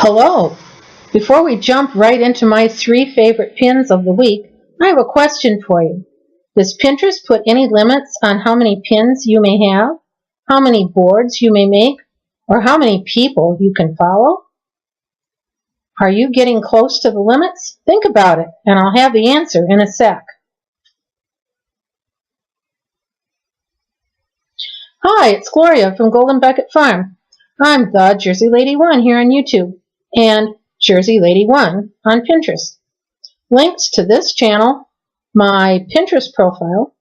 Hello! Before we jump right into my 3 favorite pins of the week, I have a question for you. Does Pinterest put any limits on how many pins you may have, how many boards you may make, or how many people you can follow? Are you getting close to the limits? Think about it, and I'll have the answer in a sec. Hi, it's Gloria from Golden Bucket Farm. I'm the Jersey Lady 1 here on YouTube and Jersey Lady 1 on Pinterest. Links to this channel, my Pinterest profile,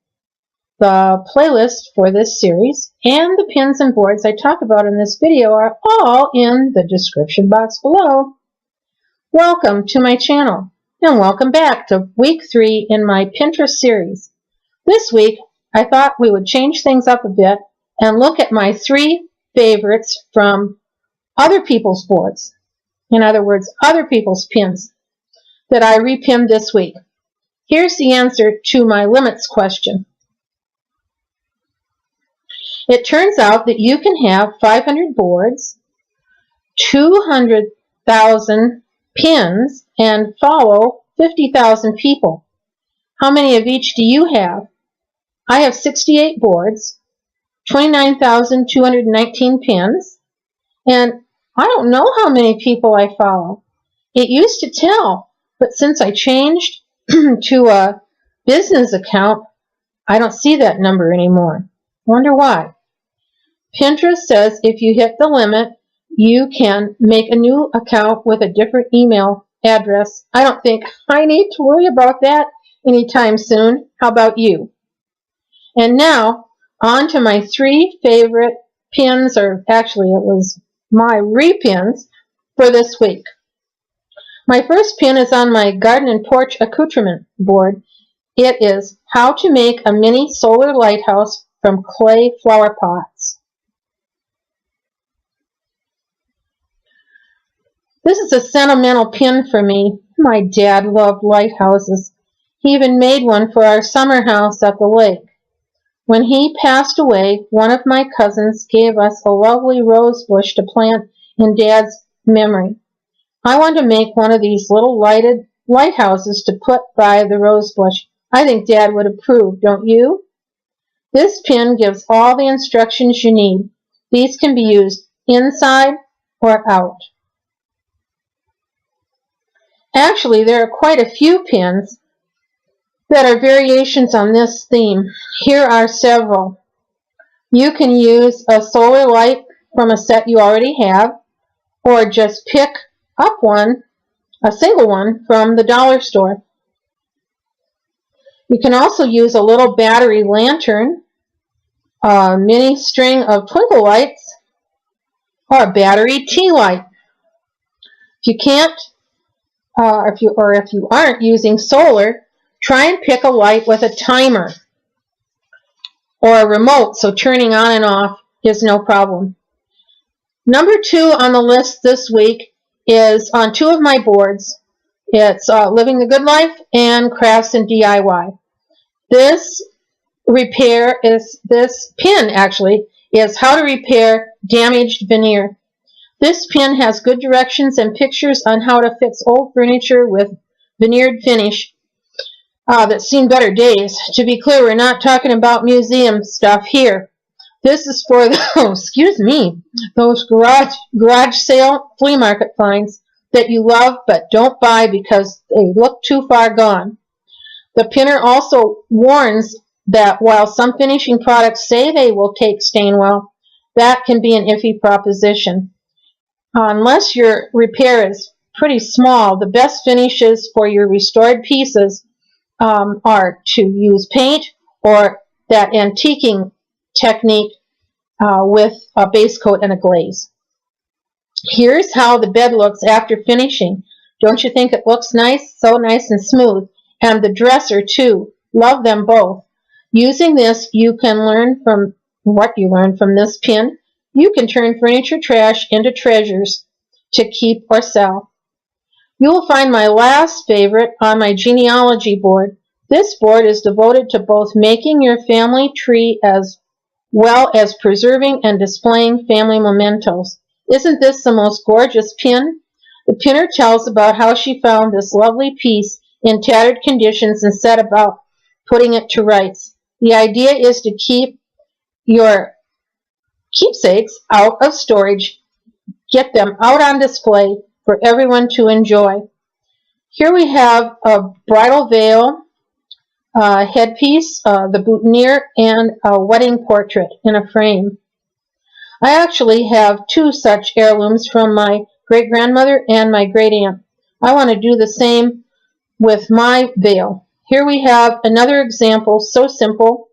the playlist for this series, and the pins and boards I talk about in this video are all in the description box below. Welcome to my channel, and welcome back to week 3 in my Pinterest series. This week, I thought we would change things up a bit and look at my 3 favorites from other people's boards. In other words, other people's pins that I repinned this week. Here's the answer to my limits question. It turns out that you can have 500 boards, 200,000 pins, and follow 50,000 people. How many of each do you have? I have 68 boards, 29,219 pins, and I don't know how many people I follow. It used to tell, but since I changed to a business account, I don't see that number anymore. Wonder why. Pinterest says if you hit the limit, you can make a new account with a different email address. I don't think I need to worry about that anytime soon. How about you? And now, on to my 3 favorite pins, or actually it was my repins for this week. My first pin is on my garden and porch accoutrement board. It is how to make a mini solar lighthouse from clay flower pots. This is a sentimental pin for me. My dad loved lighthouses. He even made one for our summer house at the lake. When he passed away, one of my cousins gave us a lovely rose bush to plant in Dad's memory. I want to make one of these little lighted lighthouses to put by the rose bush. I think Dad would approve, don't you? This pin gives all the instructions you need. These can be used inside or out. Actually, there are quite a few pins that are variations on this theme. Here are several. You can use a solar light from a set you already have, or just pick up one, a single one, from the dollar store. You can also use a little battery lantern, a mini string of twinkle lights, or a battery tea light. If you can't, if you aren't using solar, try and pick a light with a timer or a remote, so turning on and off is no problem. Number 2 on the list this week is on 2 of my boards. It's Living the Good Life and Crafts and DIY. This pin actually is how to repair damaged veneer. This pin has good directions and pictures on how to fix old furniture with veneered finish that's seen better days. To be clear, we're not talking about museum stuff here. This is for those garage sale flea market finds that you love but don't buy because they look too far gone. The pinner also warns that while some finishing products say they will take stain well, that can be an iffy proposition. Unless your repair is pretty small, the best finishes for your restored pieces are to use paint or that antiquing technique with a base coat and a glaze. Here's how the bed looks after finishing. Don't you think it looks nice? So nice and smooth. And the dresser too. Love them both. Using this, you can learn from what you learned from this pin. You can turn furniture trash into treasures to keep or sell. You will find my last favorite on my genealogy board. This board is devoted to both making your family tree as well as preserving and displaying family mementos. Isn't this the most gorgeous pin? The pinner tells about how she found this lovely piece in tattered conditions and set about putting it to rights. The idea is to keep your keepsakes out of storage, get them out on display for everyone to enjoy. Here we have a bridal veil, headpiece, the boutonniere, and a wedding portrait in a frame. I actually have 2 such heirlooms from my great-grandmother and my great-aunt. I want to do the same with my veil. Here we have another example, so simple,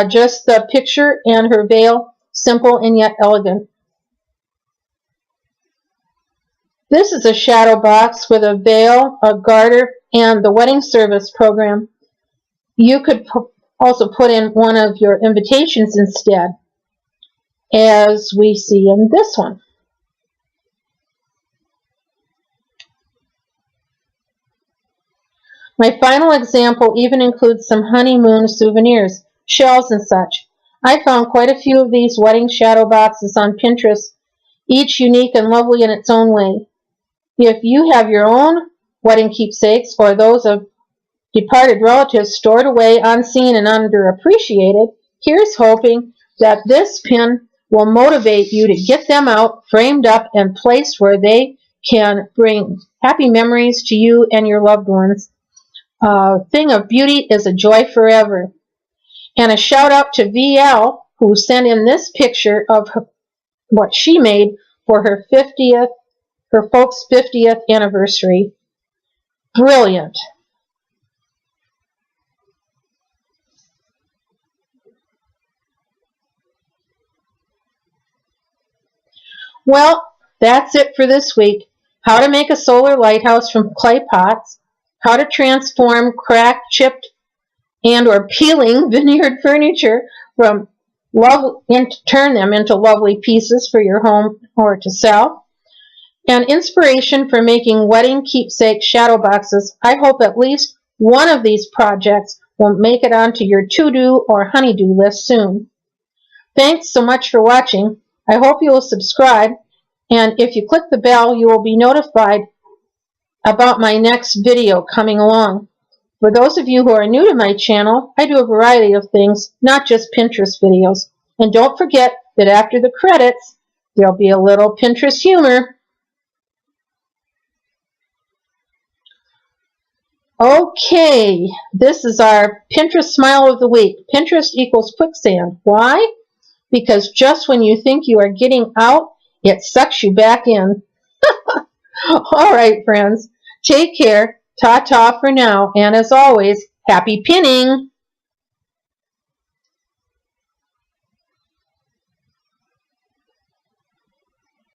just the picture and her veil, simple and yet elegant. This is a shadow box with a veil, a garter, and the wedding service program. You could also put in one of your invitations instead, as we see in this one. My final example even includes some honeymoon souvenirs, shells and such. I found quite a few of these wedding shadow boxes on Pinterest, each unique and lovely in its own way. If you have your own wedding keepsakes or those of departed relatives stored away unseen and underappreciated, here's hoping that this pin will motivate you to get them out, framed up, and placed where they can bring happy memories to you and your loved ones. A thing of beauty is a joy forever. And a shout out to VL, who sent in this picture of what she made for her folks' 50th anniversary. Brilliant. Well, that's it for this week. How to make a solar lighthouse from clay pots, how to transform cracked, chipped, and or peeling veneered furniture turn them into lovely pieces for your home or to sell, and inspiration for making wedding keepsake shadow boxes. I hope at least one of these projects will make it onto your to-do or honey-do list soon. Thanks so much for watching. I hope you will subscribe, and if you click the bell, you will be notified about my next video coming along. For those of you who are new to my channel, I do a variety of things, not just Pinterest videos. And don't forget that after the credits, there'll be a little Pinterest humor. Okay, this is our Pinterest smile of the week. Pinterest equals quicksand. Why? Because just when you think you are getting out, it sucks you back in. All right, friends. Take care. Ta-ta for now. And as always, happy pinning.